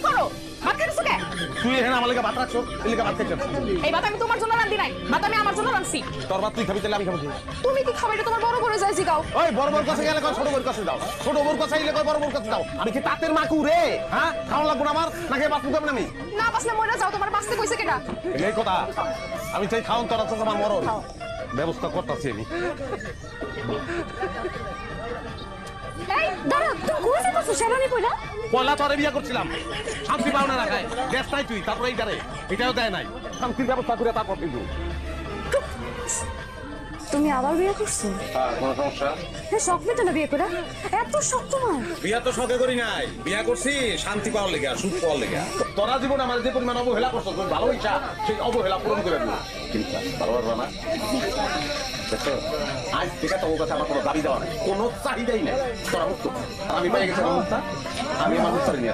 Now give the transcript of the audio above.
করো? ভাত খাইছো কে? তুই এখানে আমার লেগে ভাত রাখছো, এই লেগে ভাত খাইছো। এই ভাত আমি তোমার জন্য রান্ধি নাই, ভাত আমি আমার জন্য রাঁধছি। তোর ভাত তুই খাবি, তাহলে আমি খাবো কি? তুমি কি খাবে? এটা তোমার বড় করে যাইছি গাও। ওই বড় বড় কাছে গেলে কয় ছোট বড় কাছে যাও, ছোট বড় কাছে গেলে কয় বড় বড় কাছে যাও। আমি কি তাঁতের মাকু রে? হ্যাঁ, খাওয়া লাগবো না আমার, নাকি বাঁচবো কেমন আমি? না বাসলে মরে যাও, তোমার বাঁচতে কইছে কেডা? এই কথা আমি চাই, খাওন তোর আছে আমার মরণ ব্যবস্থা করতেছি আমি। এই দাঁড়া, তুমি কই যাইতাছো? শেরানি কইরা? পয়লা তোরে বিয়া করছিলাম, শান্তি পাও না রাখায় গ্যাস নাই তুই, তারপরে এইটারে এটাও দেয় নাই, শান্তির ব্যবস্থা করে তারপর কিন্তু। তুমি আবার বিয়ে করছো? কোনো সমস্যা? হ্যাঁ, শখ মেটে না বিয়ে করে? এত শখ তোমার? বিয়া তো শখে করি নাই, বিয়া করছি শান্তি পাওয়ার লেগে, সুখ পাওয়ার লেগে। তোরা জীবন আমার যে পরিমাণ অবহেলা করছো, তুমি ভালো ইচ্ছা সেই অবহেলা পূরণ করে দিও। কিন্তু ভালো পারবা না, দেখো আজ থেকে তোর কাছে আমার কোনো দাবি দেওয়া নাই, কোনো চাহিদাই নাই। তোরা মুক্ত, আর আমি পেয়ে গেছি আমার মুক্তা, আমি আমার মুক্তা নিয়ে